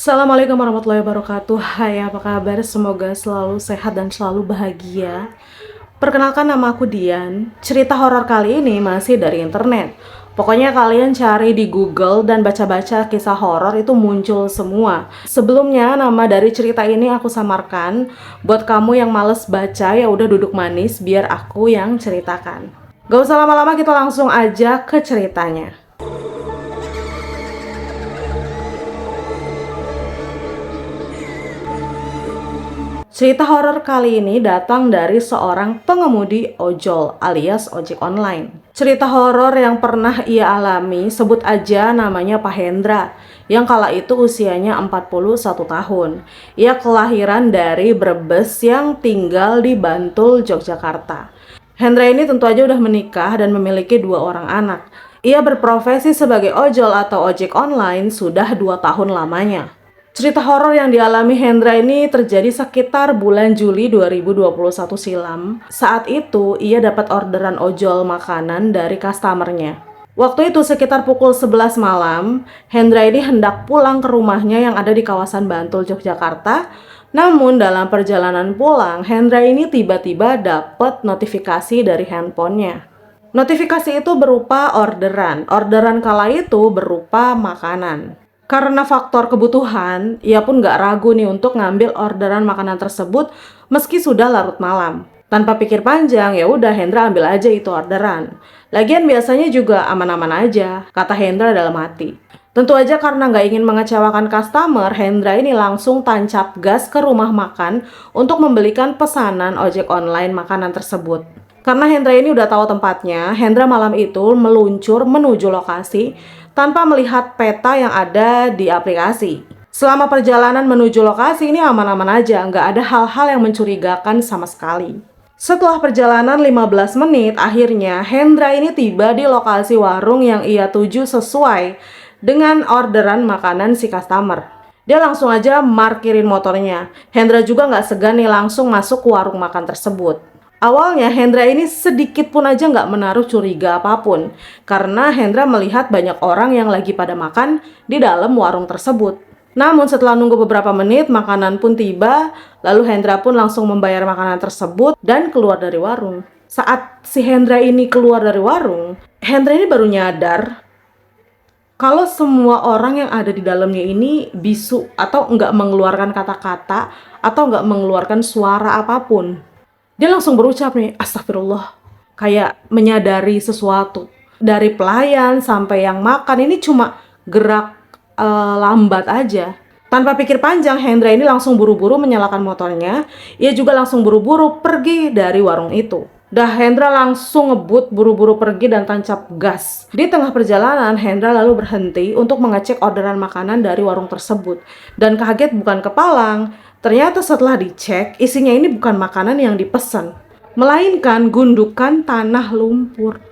Assalamualaikum warahmatullahi wabarakatuh. Hai, apa kabar? Semoga selalu sehat dan selalu bahagia. Perkenalkan, nama aku Dian. Cerita horor kali ini masih dari internet. Pokoknya kalian cari di Google dan baca-baca kisah horor itu muncul semua. Sebelumnya nama dari cerita ini aku samarkan. Buat kamu yang males baca ya udah duduk manis biar aku yang ceritakan. Gak usah lama-lama, kita langsung aja ke ceritanya. Cerita horor kali ini datang dari seorang pengemudi ojol alias ojek online. Cerita horor yang pernah ia alami, sebut aja namanya Pak Hendra, yang kala itu usianya 41 tahun. Ia kelahiran dari Brebes yang tinggal di Bantul, Yogyakarta. Hendra ini tentu aja udah menikah dan memiliki 2 orang anak. Ia berprofesi sebagai ojol atau ojek online sudah 2 tahun lamanya. Cerita horor yang dialami Hendra ini terjadi sekitar bulan Juli 2021 silam. Saat itu, ia dapat orderan ojol makanan dari customernya. Waktu itu sekitar pukul 11 malam, Hendra ini hendak pulang ke rumahnya yang ada di kawasan Bantul, Yogyakarta. Namun dalam perjalanan pulang, Hendra ini tiba-tiba dapat notifikasi dari handphonenya. Notifikasi itu berupa orderan. Orderan kala itu berupa makanan. Karena faktor kebutuhan, ia pun gak ragu nih untuk ngambil orderan makanan tersebut meski sudah larut malam. Tanpa pikir panjang, ya udah Hendra ambil aja itu orderan. Lagian biasanya juga aman-aman aja, kata Hendra dalam hati. Tentu aja karena gak ingin mengecewakan customer, Hendra ini langsung tancap gas ke rumah makan untuk membelikan pesanan ojek online makanan tersebut. Karena Hendra ini udah tahu tempatnya, Hendra malam itu meluncur menuju lokasi tanpa melihat peta yang ada di aplikasi. Selama perjalanan menuju lokasi ini aman-aman aja, nggak ada hal-hal yang mencurigakan sama sekali. Setelah perjalanan 15 menit, akhirnya Hendra ini tiba di lokasi warung yang ia tuju sesuai dengan orderan makanan si customer. Dia langsung aja markirin motornya. Hendra juga nggak segan nih langsung masuk ke warung makan tersebut. Awalnya Hendra ini sedikit pun aja nggak menaruh curiga apapun, karena Hendra melihat banyak orang yang lagi pada makan di dalam warung tersebut. Namun setelah nunggu beberapa menit, makanan pun tiba, lalu Hendra pun langsung membayar makanan tersebut dan keluar dari warung. Saat si Hendra ini keluar dari warung, Hendra ini baru nyadar kalau semua orang yang ada di dalamnya ini bisu atau nggak mengeluarkan kata-kata atau nggak mengeluarkan suara apapun. Dia langsung berucap nih, astagfirullah, kayak menyadari sesuatu. Dari pelayan sampai yang makan ini cuma gerak lambat aja. Tanpa pikir panjang, Hendra ini langsung buru-buru menyalakan motornya. Ia juga langsung buru-buru pergi dari warung itu. Hendra langsung ngebut buru-buru pergi dan tancap gas. Di tengah perjalanan, Hendra lalu berhenti untuk mengecek orderan makanan dari warung tersebut. Dan kaget bukan kepalang, ternyata setelah dicek, isinya ini bukan makanan yang dipesan, melainkan gundukan tanah lumpur.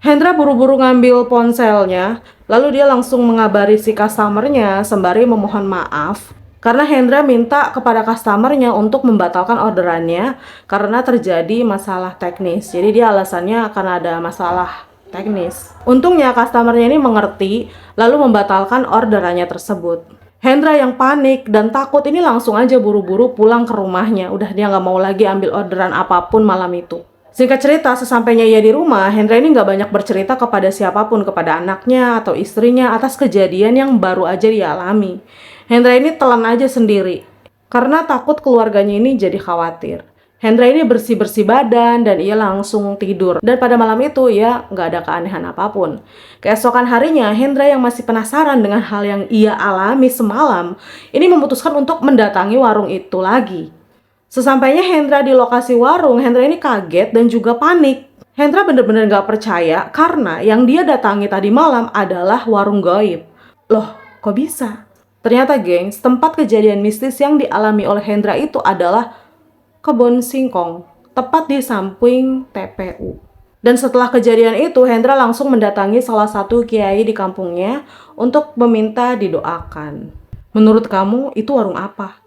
Hendra buru-buru ngambil ponselnya, lalu dia langsung mengabari si customernya sembari memohon maaf. Karena Hendra minta kepada customernya untuk membatalkan orderannya karena terjadi masalah teknis. Jadi dia alasannya karena ada masalah teknis. Untungnya customernya ini mengerti, lalu membatalkan orderannya tersebut. Hendra yang panik dan takut ini langsung aja buru-buru pulang ke rumahnya. Udah dia nggak mau lagi ambil orderan apapun malam itu. Singkat cerita, sesampainya ia di rumah, Hendra ini nggak banyak bercerita kepada siapapun, kepada anaknya atau istrinya atas kejadian yang baru aja dia alami. Hendra ini telan aja sendiri karena takut keluarganya ini jadi khawatir. Hendra ini bersih-bersih badan dan ia langsung tidur. Dan pada malam itu ia nggak ada keanehan apapun. Keesokan harinya, Hendra yang masih penasaran dengan hal yang ia alami semalam, ini memutuskan untuk mendatangi warung itu lagi. Sesampainya Hendra di lokasi warung, Hendra ini kaget dan juga panik. Hendra bener-bener nggak percaya karena yang dia datangi tadi malam adalah warung gaib. Loh, kok bisa? Ternyata gengs, tempat kejadian mistis yang dialami oleh Hendra itu adalah kebun singkong, tepat di samping TPU. Dan setelah kejadian itu, Hendra langsung mendatangi salah satu kiai di kampungnya untuk meminta didoakan. Menurut kamu, itu warung apa?